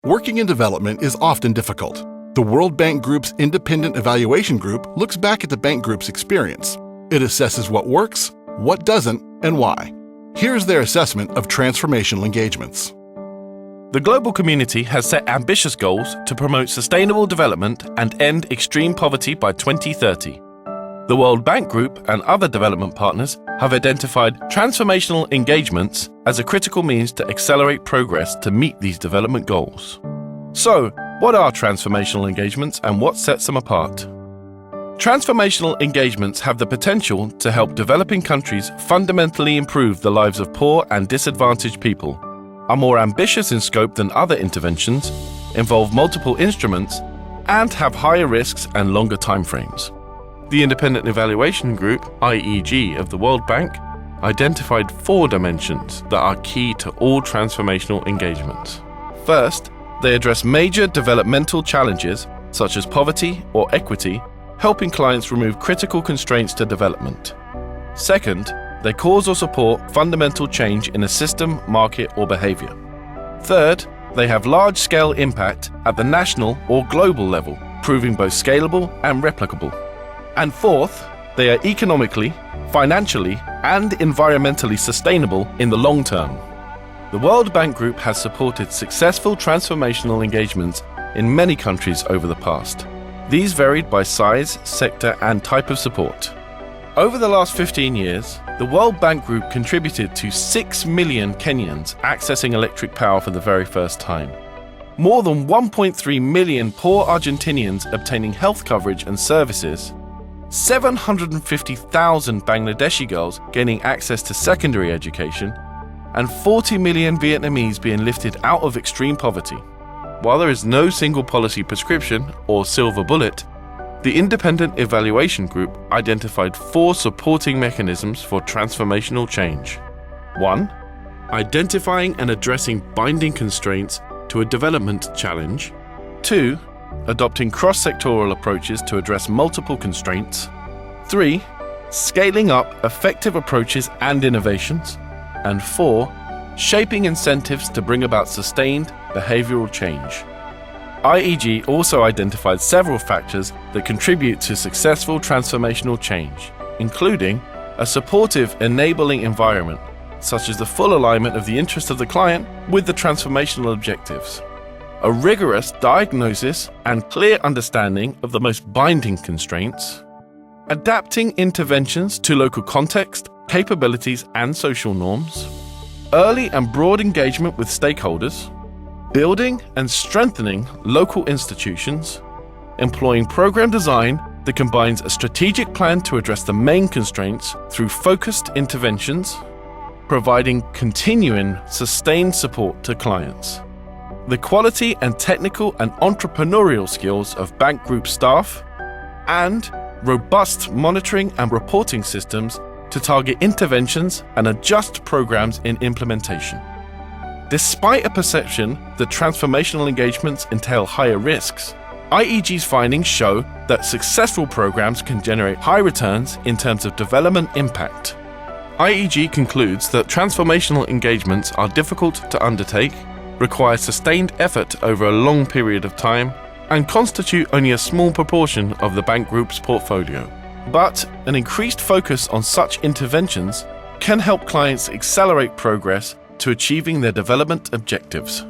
Working in development is often difficult. The World Bank Group's independent evaluation group looks back at the bank group's experience. It assesses what works, what doesn't, and why. Here's their assessment of transformational engagements. The global community has set ambitious goals to promote sustainable development and end extreme poverty by 2030. The World Bank Group and other development partners have identified transformational engagements as a critical means to accelerate progress to meet these development goals. So, what are transformational engagements and what sets them apart? Transformational engagements have the potential to help developing countries fundamentally improve the lives of poor and disadvantaged people, are more ambitious in scope than other interventions, involve multiple instruments, and have higher risks and longer timeframes. The Independent Evaluation Group, IEG, of the World Bank identified 4 dimensions that are key to all transformational engagements. First, they address major developmental challenges such as poverty or equity, helping clients remove critical constraints to development. Second, they cause or support fundamental change in a system, market, or behavior. Third, they have large-scale impact at the national or global level, proving both scalable and replicable. And fourth, they are economically, financially, and environmentally sustainable in the long term. The World Bank Group has supported successful transformational engagements in many countries over the past. These varied by size, sector, and type of support. Over the last 15 years, the World Bank Group contributed to 6 million Kenyans accessing electric power for the very first time. More than 1.3 million poor Argentinians obtaining health coverage and services, 750,000 Bangladeshi girls gaining access to secondary education, and 40 million Vietnamese being lifted out of extreme poverty. While there is no single policy prescription or silver bullet, the Independent Evaluation Group identified 4 supporting mechanisms for transformational change. 1. Identifying and addressing binding constraints to a development challenge. 2. Adopting cross-sectoral approaches to address multiple constraints. 3. Scaling up effective approaches and innovations. And 4. Shaping incentives to bring about sustained behavioral change. IEG also identified several factors that contribute to successful transformational change, including a supportive, enabling environment, such as the full alignment of the interests of the client with the transformational objectives, a rigorous diagnosis and clear understanding of the most binding constraints, adapting interventions to local context, capabilities, and social norms, early and broad engagement with stakeholders, building and strengthening local institutions, employing program design that combines a strategic plan to address the main constraints through focused interventions, providing continuing, sustained support to clients. The quality and technical and entrepreneurial skills of bank group staff, and robust monitoring and reporting systems to target interventions and adjust programs in implementation. Despite a perception that transformational engagements entail higher risks, IEG's findings show that successful programs can generate high returns in terms of development impact. IEG concludes that transformational engagements are difficult to undertake, require sustained effort over a long period of time, and constitute only a small proportion of the bank group's portfolio. But an increased focus on such interventions can help clients accelerate progress to achieving their development objectives.